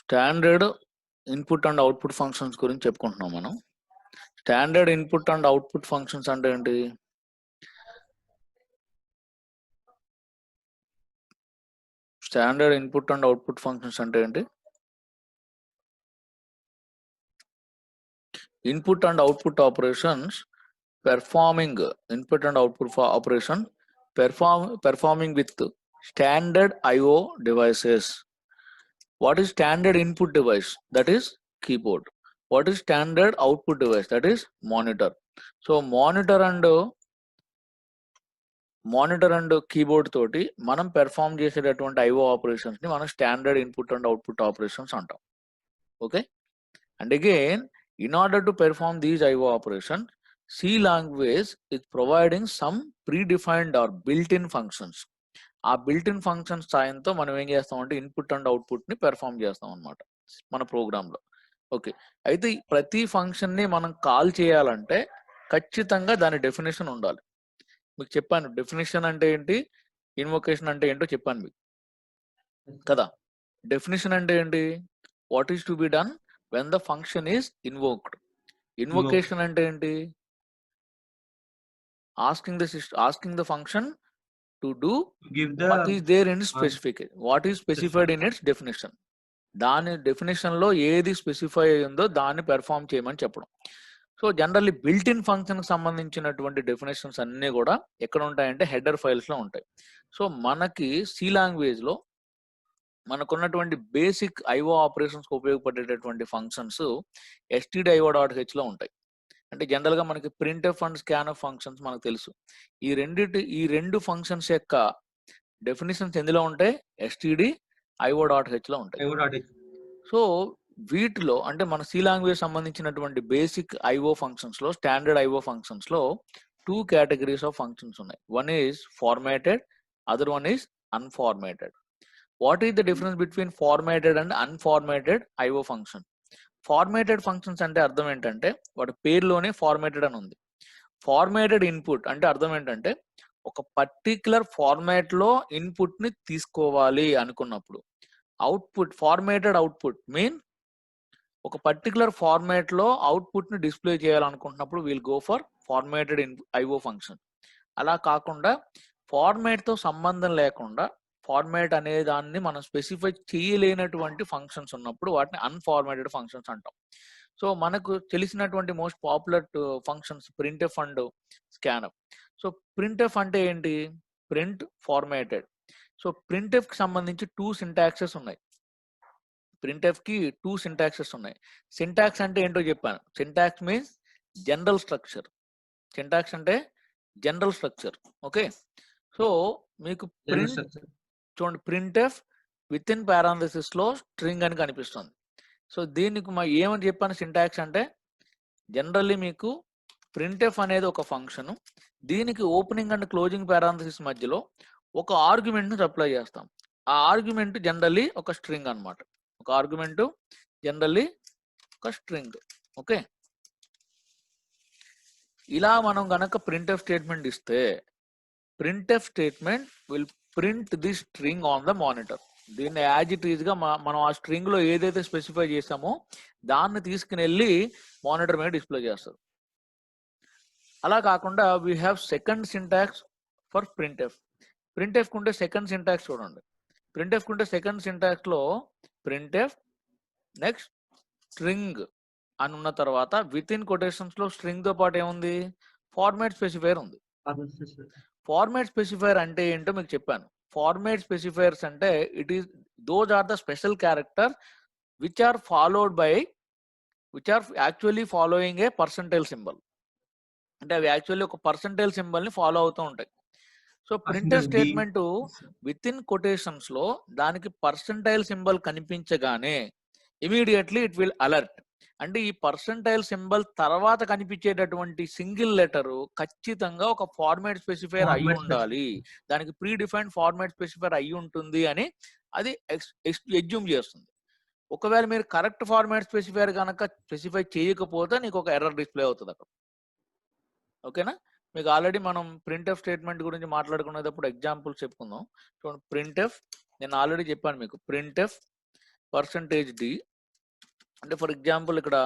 Standard input and output functions గురించి చెప్పుకుంటున్నాం మనం. Standard input and output functions అంటే ఏంటి? Standard input and output functions అంటే ఏంటి? Input and output operations performing input and output for operation performing with standard IO devices. What is standard input device? That is keyboard. What is standard output device? That is monitor. So monitor and keyboard తోటి మనం perform చేసేటటువంటి IO operations ని మనం standard input and output operations అంటాం. Okay, and again in order to perform these IO operations, C language is providing some predefined or built-in functions. ఆ built-in functions సాయంతో మనం ఏం చేస్తాం అంటే ఇన్పుట్ అండ్ అవుట్పుట్ ని పెర్ఫామ్ చేస్తాం అనమాట మన ప్రోగ్రామ్ లో. ఓకే, అయితే ప్రతి ఫంక్షన్ ని మనం కాల్ చేయాలంటే ఖచ్చితంగా దాని డెఫినేషన్ ఉండాలి. మీకు చెప్పాను డెఫినేషన్ అంటే ఏంటి, ఇన్వొకేషన్ అంటే ఏంటో చెప్పాను మీకు కదా. డెఫినేషన్ అంటే ఏంటి? What is to be done when the function is invoked. Invocation అంటే ఏంటి? asking the function to do what is there in what is specified in its definition. దాని డెఫినేషన్ లో ఏది స్పెసిఫై అయిందో దాన్ని పెర్ఫామ్ చేయమని చెప్పడం. So generally built in function కి సంబంధించినటువంటి డెఫినేషన్స్ అన్ని కూడా ఎక్కడ ఉంటాయంటే హెడర్ ఫైల్స్ లో ఉంటాయి. సో మనకి సి లాంగ్వేజ్ లో మనకున్నటువంటి బేసిక్ ఐఓ ఆపరేషన్స్ ఉపయోగపడేటటువంటి ఫంక్షన్స్ stdio.h లో ఉంటాయి. అంటే జనరల్ గా మనకి ప్రింట్ఎఫ్ అండ్ స్కాన్ఎఫ్ ఫంక్షన్స్ మనకు తెలుసు. ఈ రెండు ఫంక్షన్స్ యొక్క డెఫినేషన్స్ ఎందులో ఉంటాయి? stdio.h లో ఉంటాయి. సో వీటిలో అంటే మన సి లాంగ్వేజ్ సంబంధించినటువంటి బేసిక్ ఐఓ ఫంక్షన్స్ లో, స్టాండర్డ్ ఐఓ ఫంక్షన్స్ లో 2 కేటగిరీస్ ఆఫ్ ఫంక్షన్స్ ఉన్నాయి. One is formatted, other one is unformatted. What is the difference between formatted and unformatted IO function? Formatted functions అంటే అర్థం ఏంటంటే వాటి పేరులోనే ఫార్మేటెడ్ అని ఉంది. ఫార్మేటెడ్ ఇన్పుట్ అంటే అర్థం ఏంటంటే ఒక పర్టిక్యులర్ ఫార్మాట్ లో ఇన్పుట్ ని తీసుకోవాలి అనుకున్నప్పుడు, అవుట్పుట్ ఫార్మేటెడ్ అవుట్పుట్ మీన్ ఒక పర్టిక్యులర్ ఫార్మాట్ లో అవుట్పుట్ ని డిస్ప్లే చేయాలనుకుంటున్నప్పుడు will go for formatted IO function. అలా కాకుండా ఫార్మాట్ తో సంబంధం లేకుండా ఫార్మాట్ అనే దాన్ని మనం స్పెసిఫై చేయలేనటువంటి ఫంక్షన్స్ ఉన్నప్పుడు వాటిని అన్ఫార్మాటెడ్ ఫంక్షన్స్ అంటాం. సో మనకు తెలిసినటువంటి most popular functions printf and scanf. So printf అంటే ఏంటి? Print formatted. సో ప్రింట్ఎఫ్ కి సంబంధించి 2 సింటాక్సెస్ ఉన్నాయి. ప్రింట్ఎఫ్ కి 2 సింటాక్సెస్ ఉన్నాయి. సింటాక్స్ అంటే ఏంటో చెప్పాను. Syntax means general structure. Syntax అంటే జనరల్ స్ట్రక్చర్. ఓకే, సో మీకు ప్రింట్ చూడండి, ప్రింట్ఎఫ్ విత్ ఇన్ పారాంథసిస్ లో స్ట్రింగ్ అని కనిపిస్తుంది. సో దీనికి ఏమని చెప్పాను? సింటాక్స్ అంటే జనరల్లీ మీకు ప్రింట్ఎఫ్ అనేది ఒక ఫంక్షన్, దీనికి ఓపెనింగ్ అండ్ క్లోజింగ్ పారాంథసిస్ మధ్యలో ఒక ఆర్గ్యుమెంట్ ని అప్లై చేస్తాం. ఆ ఆర్గ్యుమెంట్ జనరల్లీ ఒక స్ట్రింగ్ అన్నమాట. ఒక ఆర్గ్యుమెంట్ జనరల్లీ ఒక స్ట్రింగ్. ఓకే, ఇలా మనం గనక ప్రింట్ఎఫ్ స్టేట్మెంట్ ఇస్తే printf statement will print the string on the monitor. దీన్ని యాజ్ ఇట్ ఈజ్ గా మనం ఆ స్ట్రింగ్ లో ఏదైతే స్పెసిఫై చేసామో దాన్ని తీసుకుని వెళ్ళి మానిటర్ మీద డిస్ప్లే చేస్తారు. అలా కాకుండా we have second syntax for printf. Printf కుంటే సెకండ్ సింటాక్స్ చూడండి. ప్రింట్ఎఫ్ కుంటే సెకండ్ సింటాక్స్ లో ప్రింట్ఎఫ్ నెక్స్ట్ స్ట్రింగ్ అని ఉన్న తర్వాత విత్ ఇన్ కొటేషన్స్ లో స్ట్రింగ్ తో పాటు ఏముంది? ఫార్మాట్ స్పెసిఫైర్ ఉంది. ఫార్మాట్ స్పెసిఫైర్ అంటే ఏంటో మీకు చెప్పాను. ఫార్మాట్ స్పెసిఫైర్స్ అంటే those are the special character which are actually following a percentile symbol. అంటే అవి యాక్చువల్లీ ఒక పర్సంటైల్ సింబల్ ని ఫాలో అవుతూ ఉంటాయి. So printf statement with in quotations లో దానికి పర్సంటైల్ సింబల్ కనిపించగానే ఇమీడియట్లీ ఇట్ విల్ అలర్ట్. అంటే ఈ పర్సంటైల్ సింబల్ తర్వాత కనిపించేటటువంటి సింగిల్ లెటర్ ఖచ్చితంగా ఒక ఫార్మాట్ స్పెసిఫైర్ అయి ఉండాలి, దానికి ప్రీ డిఫైన్డ్ ఫార్మాట్ స్పెసిఫైర్ అయి ఉంటుంది అని అది ఎజ్యూమ్ చేస్తుంది. ఒకవేళ మీరు కరెక్ట్ ఫార్మాట్ స్పెసిఫైర్ కనుక స్పెసిఫై చేయకపోతే నీకు ఒక ఎర్రర్ డిస్ప్లే అవుతుంది అక్కడ. ఓకేనా? మీకు ఆల్రెడీ మనం ప్రింట్ఎఫ్ స్టేట్మెంట్ గురించి మాట్లాడుకునేటప్పుడు ఎగ్జాంపుల్స్ చెప్పుకుందాం. చూడండి, ప్రింట్ఎఫ్ నేను ఆల్రెడీ చెప్పాను మీకు. ప్రింట్ఎఫ్ పర్సంటేజ్ డి అంటే ఫర్ ఎగ్జాంపుల్ ఇక్కడ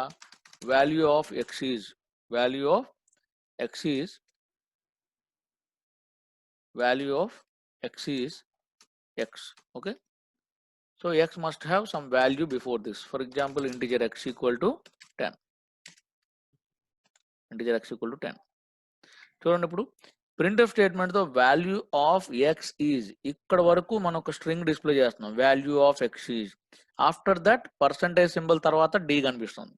value of X is value of X is value of x is x. Okay, so x must have some value before this. For example, integer x equal to 10. Integer x equal to 10. చూడండి ఇప్పుడు printf statement తో value of X is ఇక్కడ వరకు మనం ఒక string display చేస్తున్నాం. Value of X is after that percentage symbol తర్వాత D కనిపిస్తుంది.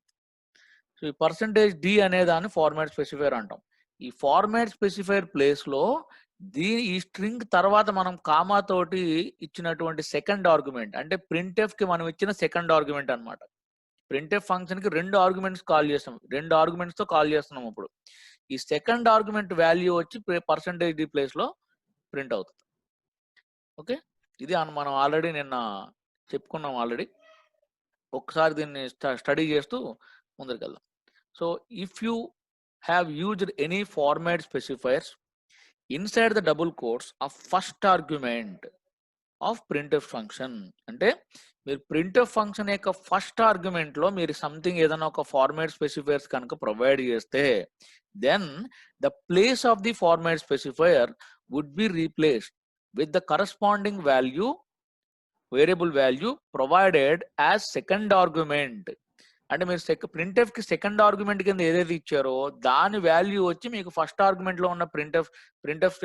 సో ఈ పర్సంటేజ్ డి అనే దాన్ని ఫార్మాట్ స్పెసిఫైర్ అంటాం. ఈ ఫార్మాట్ స్పెసిఫైర్ ప్లేస్ లో ఈ స్ట్రింగ్ తర్వాత మనం కామా తోటి ఇచ్చినటువంటి సెకండ్ ఆర్గ్యుమెంట్ అంటే ప్రింట్ఎఫ్ కి మనం ఇచ్చిన సెకండ్ ఆర్గ్యుమెంట్ అనమాట. ప్రింట్ఎఫ్ ఫంక్షన్ కి 2 ఆర్గ్యుమెంట్స్ కాల్ చేస్తాం. 2 ఆర్గ్యుమెంట్స్ తో కాల్ చేస్తున్నాం. ఇప్పుడు ఈ సెకండ్ ఆర్గ్యుమెంట్ వాల్యూ వచ్చి పర్సంటేజ్ డి ప్లేస్ లో ప్రింట్ అవుతుంది. ఓకే, ఇది మనం ఆల్రెడీ నిన్న చెప్పుకున్నాం ఆల్రెడీ. ఒకసారి దీన్ని స్టడీ చేస్తూ ముందరికి వెళ్దాం. So if you have used any format specifiers inside the double quotes of first argument of printf function అంటే మీరు printf function యొక్క ఫస్ట్ ఆర్గ్యుమెంట్ లో మీరు సంథింగ్ ఏదైనా ఒక ఫార్మాట్ స్పెసిఫైర్స్ కనుక ప్రొవైడ్ చేస్తే then the place of the format specifier would be replaced with the corresponding value variable value provided as second argument. అంటే మీరు ప్రింట్ఎఫ్ కి సెకండ్ ఆర్గ్యుమెంట్ కింద ఏదైతే ఇచ్చారో దాని వాల్యూ వచ్చి మీకు ఫస్ట్ ఆర్గ్యుమెంట్ లో ఉన్న ప్రింట్ఎఫ్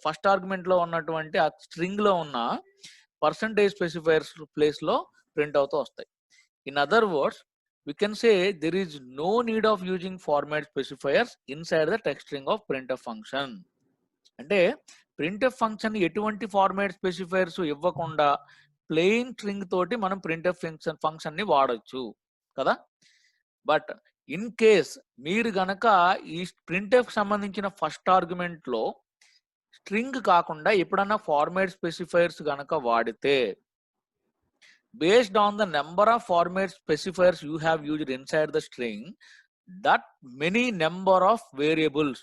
ఫస్ట్ ఆర్గ్యుమెంట్ లో ఉన్నటువంటి ఆ స్ట్రింగ్ లో ఉన్న పర్సంటేజ్ స్పెసిఫైర్స్ ప్లేస్ లో ప్రింట్ అవుతూ వస్తాయి. In other words we can say there is no need of using format specifiers inside the text string of printf function. అంటే printf function ఎటువంటి ఫార్మాట్ స్పెసిఫైర్స్ ఇవ్వకుండా ప్లెయిన్ స్ట్రింగ్ తోటి మనం printf function ని వాడొచ్చు కదా. బట్ ఇన్ కేస్ మీరు గనక ఈ ప్రింట్ఎఫ్ సంబంధించిన ఫస్ట్ ఆర్గ్యుమెంట్ లో స్ట్రింగ్ కాకుండా ఎప్పుడన్నా ఫార్మాట్ స్పెసిఫైర్స్ గనక వాడితే based on the number of format specifiers you have used inside the string, that many number of variables,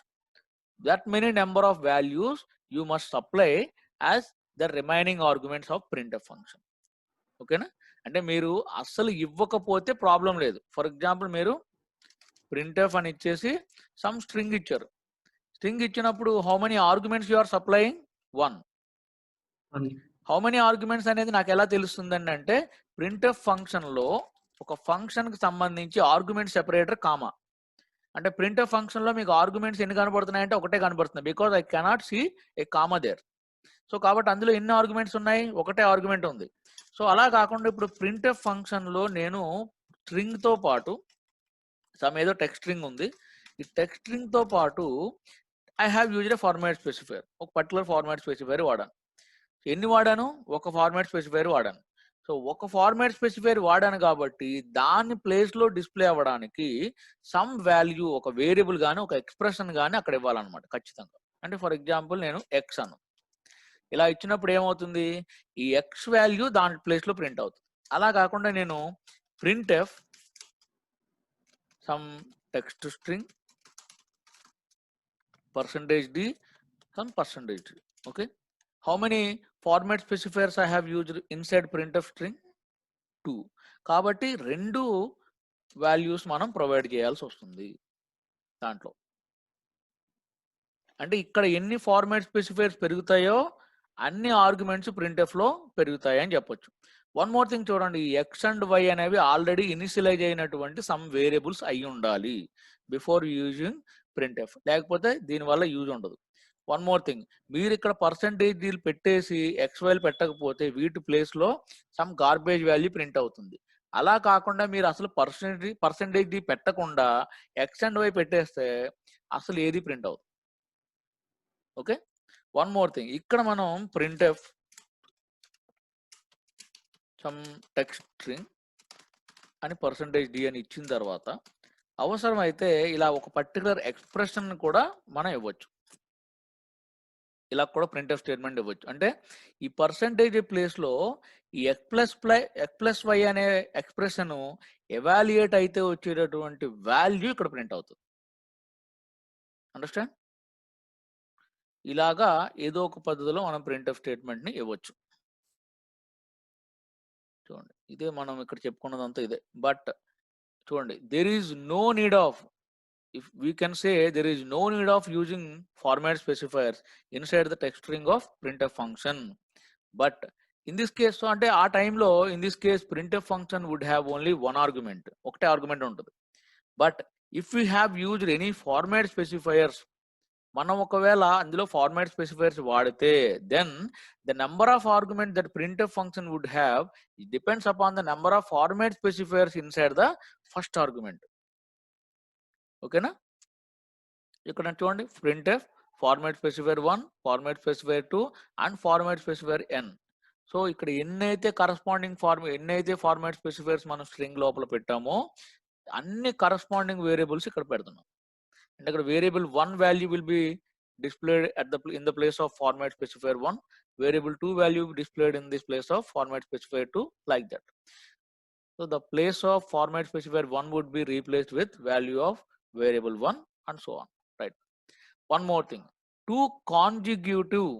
that many number of values you must supply as the remaining arguments of printf function. ఓకేనా, అంటే మీరు అస్సలు ఇవ్వకపోతే problem లేదు. For example మీరు printf అని ఇచ్చేసి some string ఇచ్చారు. స్ట్రింగ్ ఇచ్చినప్పుడు how many arguments you are supplying? 1. How many arguments అనేది నాకు ఎలా తెలుస్తుందండి అంటే ప్రింట్ఎఫ్ ఫంక్షన్ లో ఒక ఫంక్షన్ కి సంబంధించి ఆర్గ్యుమెంట్ సెపరేటర్ కామా. అంటే ప్రింట్ఎఫ్ ఫంక్షన్ లో మీకు ఆర్గ్యుమెంట్స్ ఎన్ని కనబడుతున్నాయంటే ఒకటే కనబడుతుంది, because I cannot see a comma there. So కాబట్టి అందులో ఎన్ని ఆర్గ్యుమెంట్స్ ఉన్నాయి? ఒకటే ఆర్గ్యుమెంట్ ఉంది. సో అలా కాకుండా ఇప్పుడు ప్రింట్ఎఫ్ ఫంక్షన్ లో నేను స్ట్రింగ్ తో పాటు సమ్ ఏదో టెక్స్ట్ స్ట్రింగ్ ఉంది. ఈ టెక్స్ట్ స్ట్రింగ్ తో పాటు I have used a format specifier. ఒక పర్టికులర్ ఫార్మాట్ స్పెసిఫైర్ వాడాను. ఎన్ని వాడాను? ఒక ఫార్మాట్ స్పెసిఫైర్ వాడాను. సో ఒక ఫార్మాట్ స్పెసిఫైర్ వాడాను కాబట్టి దాని ప్లేస్ లో డిస్ప్లే అవ్వడానికి సమ్ వాల్యూ, ఒక వేరియబుల్ గానీ ఒక ఎక్స్ప్రెషన్ గానీ అక్కడ ఇవ్వాలన్నమాట ఖచ్చితంగా. అంటే ఫర్ ఎగ్జాంపుల్ నేను ఎక్స్ అను, ఇలా ఇచ్చినప్పుడు ఏమవుతుంది? ఈ ఎక్స్ వాల్యూ దాని ప్లేస్ లో ప్రింట్ అవుతుంది. అలా కాకుండా నేను printf some text string percentage D some percentage D. Okay, how many format specifiers I have used inside printf string? 2. కాబట్టి 2 వాల్యూస్ మనం ప్రొవైడ్ చేయాల్సి వస్తుంది దాంట్లో. అంటే ఇక్కడ ఎన్ని ఫార్మాట్ స్పెసిఫైర్స్ పెరుగుతాయో అన్ని ఆర్గ్యుమెంట్స్ ప్రింట్ఎఫ్ లో పెరుగుతాయి అని చెప్పొచ్చు. వన్ మోర్ థింగ్ చూడండి, ఎక్స్ అండ్ వై అనేవి ఆల్రెడీ ఇనిషియలైజ్ అయినటువంటి సమ్ వేరియబుల్స్ అయి ఉండాలి బిఫోర్ యూజింగ్ ప్రింట్ఎఫ్, లేకపోతే దీనివల్ల యూజ్ ఉండదు. వన్ మోర్ థింగ్, మీరు ఇక్కడ పర్సంటేజ్ డీల్ పెట్టేసి ఎక్స్ వైల్ పెట్టకపోతే వీటి ప్లేస్ లో సమ్ గార్బేజ్ వాల్యూ ప్రింట్ అవుతుంది. అలా కాకుండా మీరు అసలు పర్సంటేజ్ డీ పెట్టకుండా ఎక్స్ అండ్ వై పెట్టేస్తే అసలు ఏది ప్రింట్ అవుతుంది. ఓకే, వన్ మోర్ థింగ్, ఇక్కడ మనం ప్రింట్ఎఫ్ సమ్ టెక్స్ట్ స్ట్రింగ్ అని పర్సంటేజ్ డి అని ఇచ్చిన తర్వాత అవసరం అయితే ఇలా ఒక పర్టికులర్ ఎక్స్ప్రెషన్ కూడా మనం ఇవ్వచ్చు. ఇలా కూడా ప్రింట్ఎఫ్ స్టేట్మెంట్ ఇవ్వచ్చు. అంటే ఈ పర్సంటేజ్ ప్లేస్ లో ఈ ఎక్స్ ప్లస్ వై అనే ఎక్స్ప్రెషన్ ఎవాల్యుయేట్ అయితే వచ్చేటటువంటి వాల్యూ ఇక్కడ ప్రింట్ అవుతుంది. అండర్స్టాండ్? ఇలాగా ఏదో ఒక పద్ధతిలో మనం ప్రింట్ఎఫ్ స్టేట్మెంట్ ని ఇవ్వచ్చు. చూడండి. ఇదే మనం ఇక్కడ చెప్పుకున్నదంతా ఇదే. బట్ చూడండి, there is no need of, if we can say, there is no need of using format specifiers inside the text string of printf function. But in this case, so అంటే ఆ టైంలో in this case printf function would have only one argument, ఒకటే argument ఉంటుంది. But if we have used any format specifiers, మనం ఒకవేళ అందులో format specifiers వాడితే, then the number of argument that printf function would have depends upon the number of format specifiers inside the first argument. ఓకేనా? ఇక్కడ చూడండి, printf format specifier 1, format specifier 2 and format specifier n. So ఇక్కడ ఎన్నైతే format specifiers మనం string లోపల పెట్టామో అన్ని corresponding variables ఇక్కడ పెడుతున్నాం. And ఇక్కడ variable 1 value will be displayed in the place of format specifier 1, variable 2 value displayed in this place of format specifier 2, like that. So the place of format specifier 1 would be replaced with value of variable 1 and so on, right? One more thing, two consecutive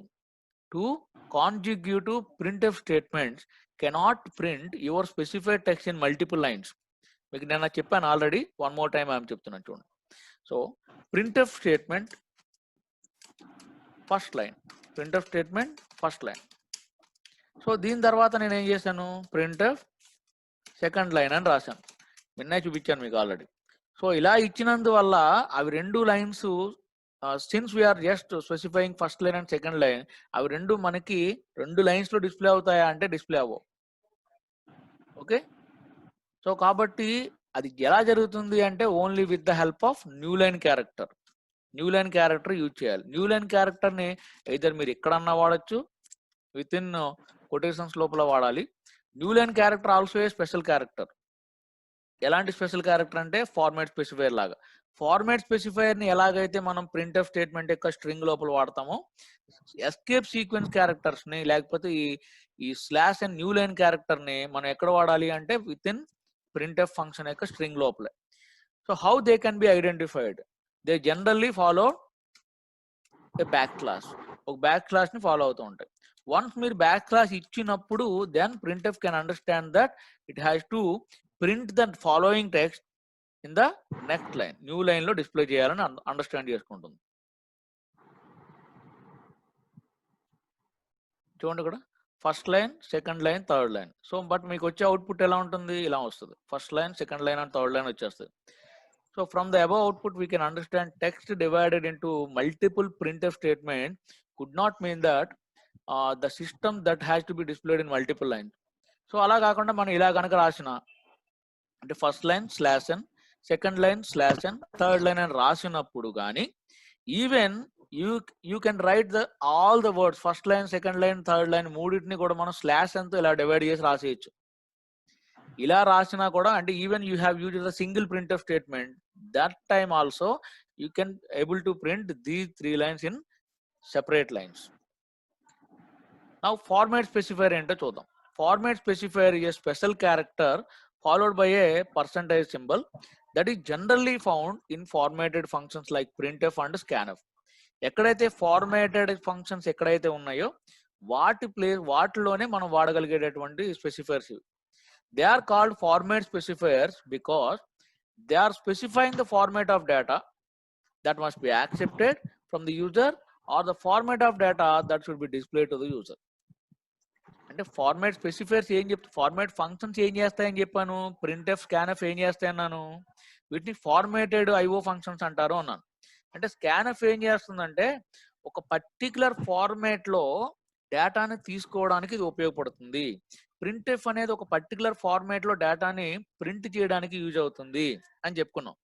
printf statements cannot print your specified text in multiple lines. మీకు నేను చెప్పాను already, one more time I'm చెప్తున్నాను చూడండి. So printf statement first line, so దీని తర్వాత నేను ఏం చేశాను, printf సెకండ్ లైన్ అని రాశాను. నిన్నే చూపించాను మీకు ఆల్రెడీ. సో ఇలా ఇచ్చినందువల్ల అవి రెండు lines, since we are just specifying first line and second line, అవి రెండు మనకి రెండు లైన్స్ లో డిస్ప్లే అవుతాయా అంటే డిస్ప్లే అవ్వవు. ఓకే, సో కాబట్టి అది ఎలా జరుగుతుంది అంటే only with the help of new line character use చేయాలి. న్యూ లైన్ క్యారెక్టర్ ని ఎయిదర్ మీరు ఎక్కడన్నా వాడచ్చు, విత్ ఇన్ కొటేషన్స్ లోపల వాడాలి. New line character also a special character. ఎలాంటి స్పెషల్ క్యారెక్టర్ అంటే ఫార్మాట్ స్పెసిఫైర్ లాగా. ఫార్మాట్ స్పెసిఫైర్ ని ఎలాగైతే మనం printf స్టేట్మెంట్ యొక్క స్ట్రింగ్ లోపల వాడతామో, ఎస్కేప్ సీక్వెన్స్ క్యారెక్టర్స్ ని లేకపోతే ఈ slash and new line character ని మనం ఎక్కడ వాడాలి అంటే విత్ ఇన్ printf ఫంక్షన్ యొక్క స్ట్రింగ్ లోపలే. So how they can be identified? They generally follow a backslash. ఒక బ్యాక్ క్లాస్ ని ఫాలో అవుతూ ఉంటాయి. వన్స్ మీరు బ్యాక్ క్లాస్ ఇచ్చినప్పుడు then printf can understand that it has to print the following text in the next line, new line లో display చేయాలని understand చేసుకుంటుంది. చూడండి ఇక్కడ first line, second line, third line. So but మీకు వచ్చే output ఎలా ఉంటుంది, ఇలా వస్తుంది. First line, second line and third line వచ్చేస్తుంది. So from the above output we can understand text divided into multiple printf statement could not mean that the system that has to be displayed in multiple line. So అలా కాకుండా మనం ఇలా కనుక రాసిన అంటే first line slash n, second line slash n, third line అని రాసినప్పుడు కానీ even you can write the all the words first line, second line, third line మూడింటిని కూడా మనం స్లాష్ n తో ఇలా డివైడ్ చేసి రాసేయచ్చు. ఇలా రాసినా కూడా అంటే even you have used the single printf statement, that time also you can able to print these 3 lines in separate lines. Now format specifier ఏంటో చూద్దాం. Format specifier is a special character followed by a percentage symbol that is generally found in formatted functions like printf and scanf. ఎక్కడైతే formatted functions ఎక్కడైతే ఉన్నాయో వాటిలోనే మనం వాడగలిగేటటువంటి specifiers ఇవి. They are called format specifiers because they are specifying the format of data that must be accepted from the user or the format of data that should be displayed to the user. అంటే format specifiers ఏం format functions ఏం చేస్తాయని చెప్పాను, printf, scanf ఏం చేస్తాయన్నాను, వీటిని formatted IO functions అంటారు అన్నాను. అంటే scanf ఏం చేస్తుందంటే ఒక పర్టికులర్ ఫార్మాట్ లో డేటాని తీసుకోవడానికి ఇది ఉపయోగపడుతుంది. printf అనేది ఒక పర్టికులర్ ఫార్మాట్ లో డేటాని ప్రింట్ చేయడానికి యూజ్ అవుతుంది అని చెప్పుకున్నాం.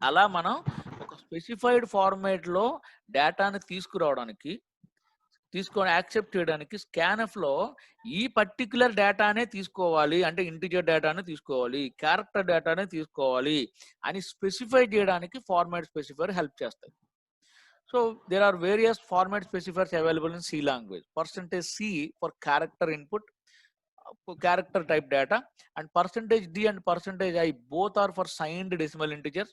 అలా మనం ఒక స్పెసిఫైడ్ ఫార్మాట్ లో డేటాని యాక్సెప్ట్ చేయడానికి scanf లో ఈ పర్టికులర్ డేటానే తీసుకోవాలి, అంటే ఇంటిజర్ డేటానే తీసుకోవాలి, క్యారెక్టర్ డేటానే తీసుకోవాలి అని స్పెసిఫై చేయడానికి ఫార్మాట్ స్పెసిఫైర్ హెల్ప్ చేస్తాయి. So there are various format specifiers available in C language. %C for character input, character type data, and %D and %I both are for signed decimal integers,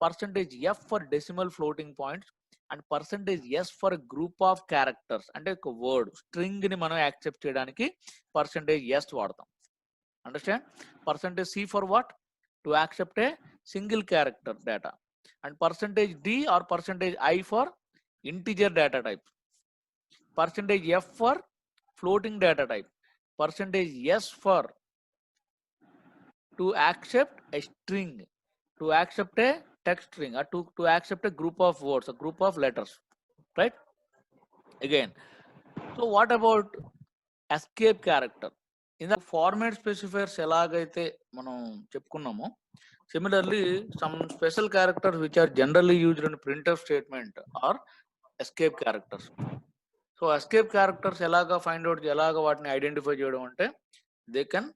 %F for decimal floating points, and %S for a group of characters. అంటే ఒక word string ని మనం accept చేయడానికి %S వాడతాం. Understand? Percentage C for what? To accept a single character data. And percentage D or percentage I for integer data type. Percentage F for floating data type. Percentage S for to accept a string, to accept a text string, or to accept a group of words, a group of letters, right? Again, so what about escape character? In the format specifiers elagaithe manam cheppukunnamo, similarly some special characters which are generally used in printf statement are escape characters. So escape characters elaga find out elaga vaatni identify cheyadam ante they can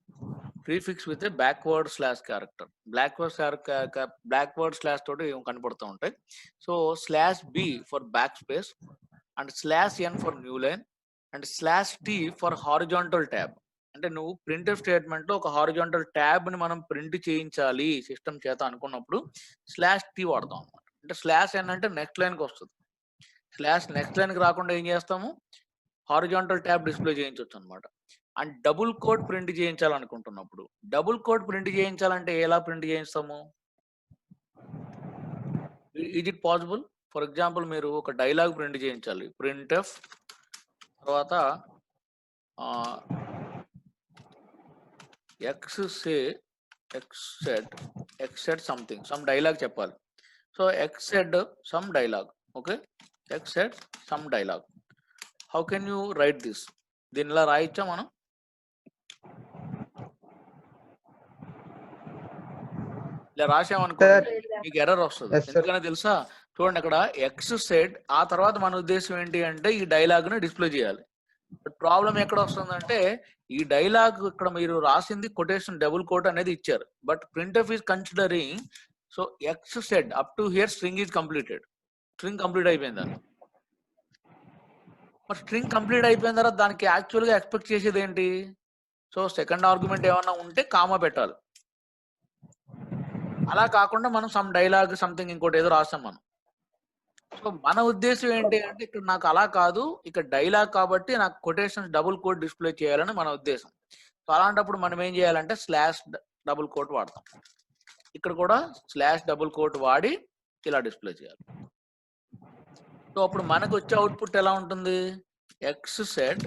prefix with a backward slash character. Backward slash toti కనపడుతూ ఉంటాయి. So slash b for backspace and slash n for new line and slash t for horizontal tab. అంటే నువ్వు print statement లో ఒక horizontal tab ని మనం print చేయించాలి system చేత అనుకున్నప్పుడు స్లాష్ టీ వాడతాం అనమాట. అంటే స్లాష్ ఎన్ అంటే నెక్స్ట్ లైన్ కి వస్తుంది. స్లాష్ నెక్స్ట్ లైన్ కి రాకుండా ఏం చేస్తాము, హారిజాంటల్ ట్యాబ్ డిస్ప్లే చేయించవచ్చు అనమాట. అండ్ డబుల్ కోడ్ ప్రింట్ చేయించాలనుకుంటున్నప్పుడు, డబుల్ కోడ్ ప్రింట్ చేయించాలంటే ఎలా ప్రింట్ చేయిస్తాము? Is it possible? For example మీరు ఒక డైలాగ్ ప్రింట్ చేయించాలి, ప్రింట్ ఎఫ్ తర్వాత X said something some dialogue చెప్పాలి. So X said some dialogue, okay, X said some dialogue. How can you write this? దీని ఇలా రాయొచ్చా మనం? ఇలా రాసామనుకో మీకు ఎర్రర్ వస్తుంది. ఎందుకనే తెలుసా? చూడండి అక్కడ ఎక్స్ సెడ్, ఆ తర్వాత మన ఉద్దేశం ఏంటి అంటే ఈ డైలాగ్ ని డిస్ప్లే చేయాలి. ప్రాబ్లం ఎక్కడ వస్తుందంటే ఈ డైలాగ్ ఇక్కడ మీరు రాసింది కొటేషన్ డబుల్ కోట్ అనేది ఇచ్చారు, but printf is considering so X said up to hear string is completed. String complete అయిపోయిందని. మరి స్ట్రింగ్ కంప్లీట్ అయిపోయిన తర్వాత దానికి యాక్చువల్ గా ఎక్స్పెక్ట్ చేసేది ఏంటి? సో సెకండ్ ఆర్గ్యుమెంట్ ఏమన్నా ఉంటే కామా పెట్టాలి. అలా కాకుండా మనం సమ్ డైలాగ్ సంథింగ్ ఇంకోటి ఏదో రాస్తాం మనం. సో మన ఉద్దేశం ఏంటి అంటే ఇక్కడ నాకు అలా కాదు, ఇక్కడ డైలాగ్ కాబట్టి నాకు కొటేషన్స్ డబుల్ కోట్ డిస్ప్లే చేయాలని మన ఉద్దేశం. సో అలాంటప్పుడు మనం ఏం చేయాలంటే స్లాష్ డబుల్ కోట్ వాడతాం. ఇక్కడ కూడా స్లాష్ డబుల్ కోట్ వాడి ఇలా డిస్ప్లే చేయాలి. సో అప్పుడు మనకు వచ్చే అవుట్పుట్ ఎలా ఉంటుంది? ఎక్స్ సెడ్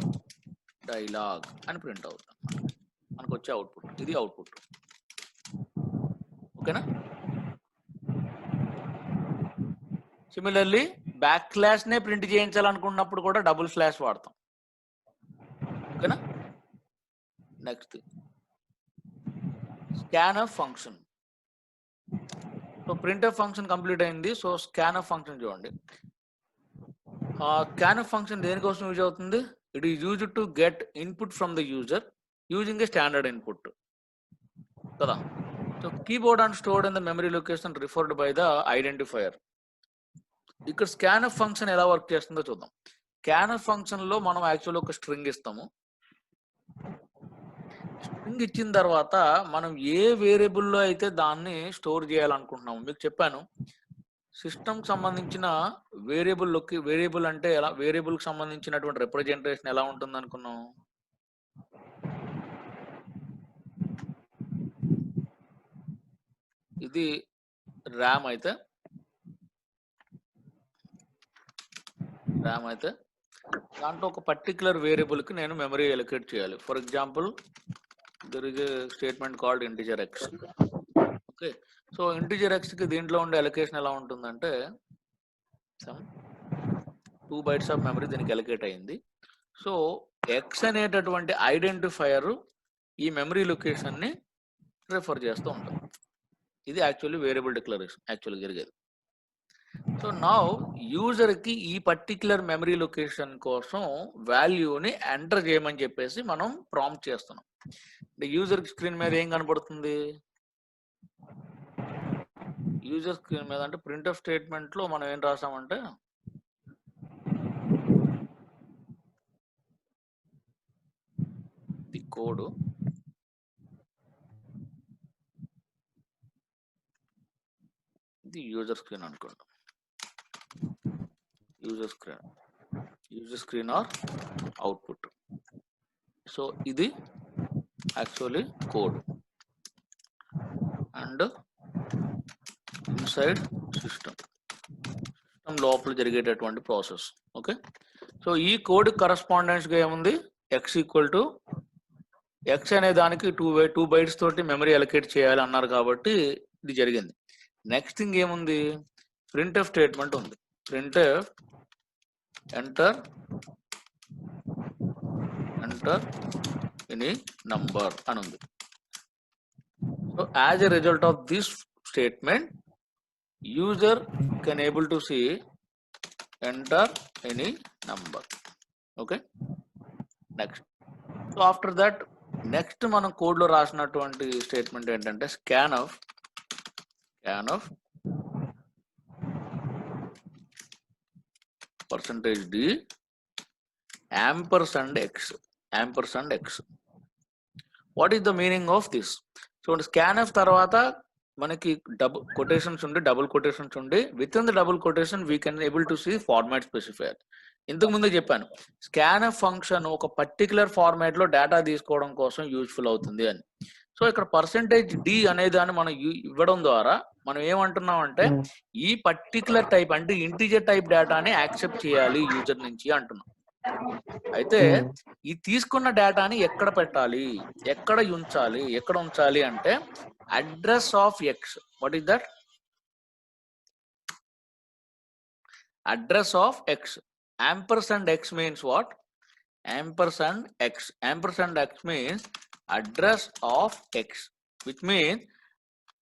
డైలాగ్ అని ప్రింట్ అవుతుంది మనకు వచ్చే అవుట్పుట్. ఇది అవుట్పుట్, ఓకేనా? సిమిలర్లీ బ్యాక్ స్లాష్ నే ప్రింట్ చేయించాలనుకున్నప్పుడు కూడా డబుల్ స్లాష్ వాడతాం, ఓకేనా? Next scanf function. So printf function complete అయింది. సో స్కాన్ఎఫ్ ఫంక్షన్ చూడండి. స్కాన్ఎఫ్ ఫంక్షన్ దేనికోసం యూజ్ అవుతుంది? It is used to get input from the user using a standard input కదా. So keyboard and stored in the memory location referred by the identifier. ఇక్కడ scanf function ఎలా work చేస్తుందో చూద్దాం. Scanf function లో మనం actual ఒక string ఇస్తాము. String ఇచ్చిన తర్వాత మనం ఏ వేరియబుల్లో అయితే దాన్ని స్టోర్ చేయాలనుకుంటున్నాము, మీకు చెప్పాను సిస్టమ్ కి సంబంధించిన వేరియబుల్ అంటే ఎలా, వేరియబుల్ కి సంబంధించినటువంటి రిప్రజెంటేషన్ ఎలా ఉంటుంది అనుకున్నాం? ఇది ర్యామ్ అయితే దాంట్లో ఒక పర్టికులర్ వేరియబుల్ కి నేను మెమరీ ఎలొకేట్ చేయాలి. For example there is a statement called integer x. Okay, so integer x కి దీంట్లో ఉండే ఎలొకేషన్ ఎలా ఉంటుందంటే 2 bytes ఆఫ్ మెమరీ దీనికి ఎలొకేట్ అయింది. సో ఎక్స్ అనేటటువంటి ఐడెంటిఫైయర్ ఈ మెమరీ లొకేషన్ ని రిఫర్ చేస్తూ ఉంటుంది. ఇది యాక్చువల్లీ వేరియబుల్ డిక్లరేషన్ యాక్చువల్గా జరిగేది. సో నౌ యూజర్ కి ఈ పర్టిక్యులర్ మెమరీ లొకేషన్ కోసం వాల్యూని ఎంటర్ చేయమని చెప్పేసి మనం ప్రాంప్ట్ చేస్తున్నాం. అంటే యూజర్ స్క్రీన్ మీద ఏం కనపడుతుంది? యూజర్ స్క్రీన్ మీద అంటే ప్రింట్ఎఫ్ స్టేట్మెంట్ లో మనం ఏం రాసామంటే ది కోడ్ ఇది యూజర్ స్క్రీన్ అనుకోండి. User screen are output. So ఇది actually code and inside system లోపల జరిగేటటువంటి ప్రాసెస్. ఓకే, సో ఈ కోడ్ కరస్పాండెన్స్ గా ఏముంది, x ఈక్వల్ టు x అనే దానికి 2 bytes తోటి మెమరీ అలొకేట్ చేయాలి అన్నారు కాబట్టి ఇది జరిగింది. నెక్స్ట్ థింగ్ ఏముంది, ప్రింట్ఎఫ్ స్టేట్మెంట్ ఉంది. ప్రింట్ఎఫ్ ఎంటర్ ఎనీ నంబర్ అని ఉంది. So as a result of this statement user can able to see enter any number. Okay, next. So after that next మనం కోడ్ లో రాసినటువంటి స్టేట్మెంట్ ఏంటంటే scanf %d $x. What is the meaning of this? So scanf తర్వాత మనకి double quotations ఉండి within the double quotation we can able to see format specifier. ఇంతకు ముందు చెప్పాను స్కాన్ఎఫ్ ఫంక్షన్ ఒక పర్టికులర్ ఫార్మాట్ లో డేటా తీసుకోవడం కోసం యూజ్ఫుల్ అవుతుంది అని. సో ఇక్కడ %d అనే దాన్ని మనం ఇవ్వడం ద్వారా మనం ఏమంటున్నాం అంటే ఈ పర్టికులర్ టైప్ అంటే ఇంటిజర్ టైప్ డేటాని యాక్సెప్ట్ చేయాలి యూజర్ నుంచి అంటున్నాం. అయితే ఈ తీసుకున్న డేటాని ఎక్కడ పెట్టాలి, ఎక్కడ ఉంచాలి అంటే address of x. What is that? Address of x. Ampersand x means what? Ampersand x means address of x, which means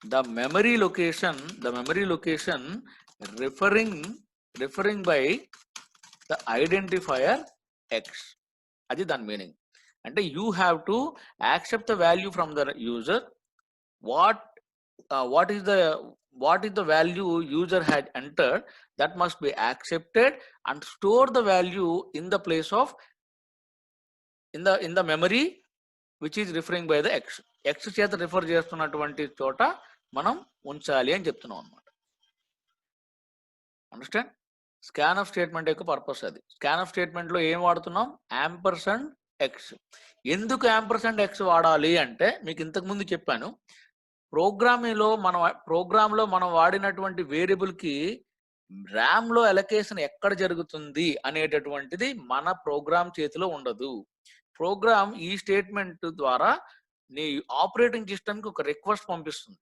the memory location referring by the identifier x. Adi dan meaning. And you have to accept the value from the user. What is the value user had entered, that must be accepted and store the value in the place of in the memory which is referring by the x చేత refer చేస్తున్నటువంటి చోట మనం ఉంచాలి అని చెప్తున్నాం అన్నమాట. Understand? Scanf statement యొక్క purpose అది. స్కాన్ఎఫ్ స్టేట్మెంట్ లో ఏం వాడుతున్నాం, %x. ఎందుకు %x వాడాలి అంటే మీకు ఇంతకు ముందు చెప్పాను, ప్రోగ్రామ్ లో మనం వాడినటువంటి వేరియబుల్ కి ర్యామ్ లో అలొకేషన్ ఎక్కడ జరుగుతుంది అనేటటువంటిది మన ప్రోగ్రామ్ చేతిలో ఉండదు. ప్రోగ్రామ్ ఈ స్టేట్మెంట్ ద్వారా నీ ఆపరేటింగ్ సిస్టమ్ కి ఒక రిక్వెస్ట్ పంపిస్తుంది.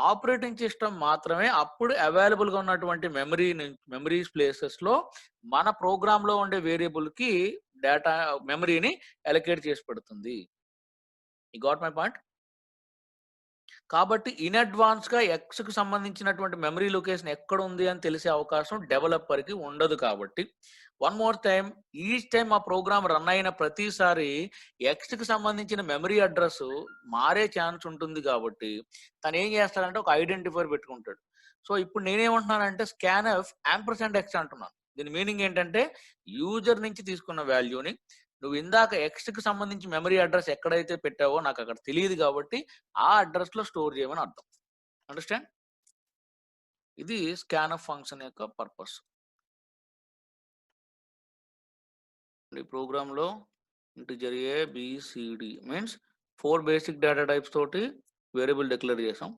ఆపరేటింగ్ సిస్టమ్ మాత్రమే అప్పుడు అవైలబుల్ గా ఉన్నటువంటి మెమరీస్ ప్లేసెస్ లో మన ప్రోగ్రామ్ లో ఉండే వేరియబుల్ కి డేటా మెమరీని అలొకేట్ చేసి పెడుతుంది. You got my point? కాబట్టి ఇన్ అడ్వాన్స్ గా x కు సంబంధించినటువంటి మెమరీ లొకేషన్ ఎక్కడ ఉంది అని తెలిసే అవకాశం డెవలపర్ కి ఉండదు. కాబట్టి one more time, each time ఆ ప్రోగ్రామ్ రన్ అయిన ప్రతిసారి x కి సంబంధించిన మెమరీ అడ్రస్ మారే ఛాన్స్ ఉంటుంది. కాబట్టి తను ఏం చేస్తాడంటే ఒక ఐడెంటిఫైర్ పెట్టుకుంటాడు. సో ఇప్పుడు నేనేమంటున్నానంటే scanf %x అంటున్నాను. దీని మీనింగ్ ఏంటంటే యూజర్ నుంచి తీసుకున్న వాల్యూని నువ్వు ఇందాక x కి సంబంధించి మెమరీ అడ్రస్ ఎక్కడైతే పెట్టావో నాకు అక్కడ తెలియదు కాబట్టి ఆ అడ్రస్ లో స్టోర్ చేయమని అర్థం. అండర్స్టాండ్? ఇది స్కాన్ఎఫ్ ఫంక్షన్ యొక్క పర్పస్. ఈ ప్రోగ్రామ్ లో integer A B C D means 4 basic data types తోటి వేరియబుల్ డిక్లేర్ చేసాం.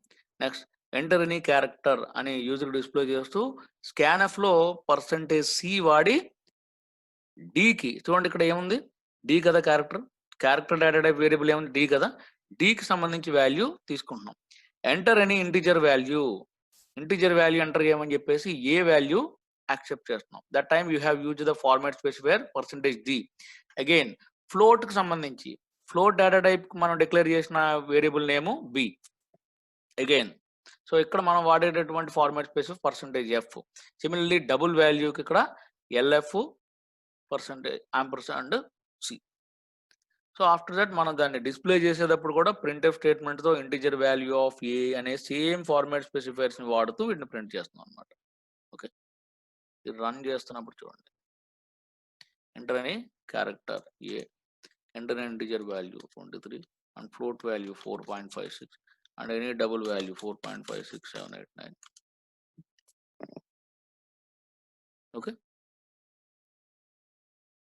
నెక్స్ట్ ఎంటర్ ఎనీ క్యారెక్టర్ అని యూజర్ డిస్ప్లే చేస్తూ స్కాన్ఎఫ్ లో %c వాడి d కి, చూడండి ఇక్కడ ఏముంది, d కదా క్యారెక్టర్ డేటా టైప్ వేరియబుల్ ఏముంది, d కదా, d కి సంబంధించి వాల్యూ తీసుకుంటున్నాం. Enter any integer value enter చేయమని చెప్పేసి ఏ వాల్యూ యాక్సెప్ట్ చేస్తున్నాం. That time you have use the format specifier %d. Again float కి సంబంధించి ఫ్లోట్ డేటా టైప్ మనం డిక్లేర్ చేసిన variable name b. Again so ఇక్కడ మనం వాడేటటువంటి format specifier %f. Similarly double వాల్యూకి ఇక్కడ lf %c. So after that మనం దాన్ని డిస్ప్లే చేసేటప్పుడు కూడా ప్రింట్ఎఫ్ స్టేట్మెంట్ తో ఇంటిజర్ వాల్యూ ఆఫ్ a అనే సేమ్ ఫార్మాట్ స్పెసిఫైయర్స్ ని వాడుతూ వీటిని ప్రింట్ చేస్తున్నాం అనమాట. ఓకే, ఇది రన్ చేస్తున్నప్పుడు చూడండి, ఎంటర్ అని character a, enter integer value 23 and float value 4.56 and any double value 4.56789. Okay,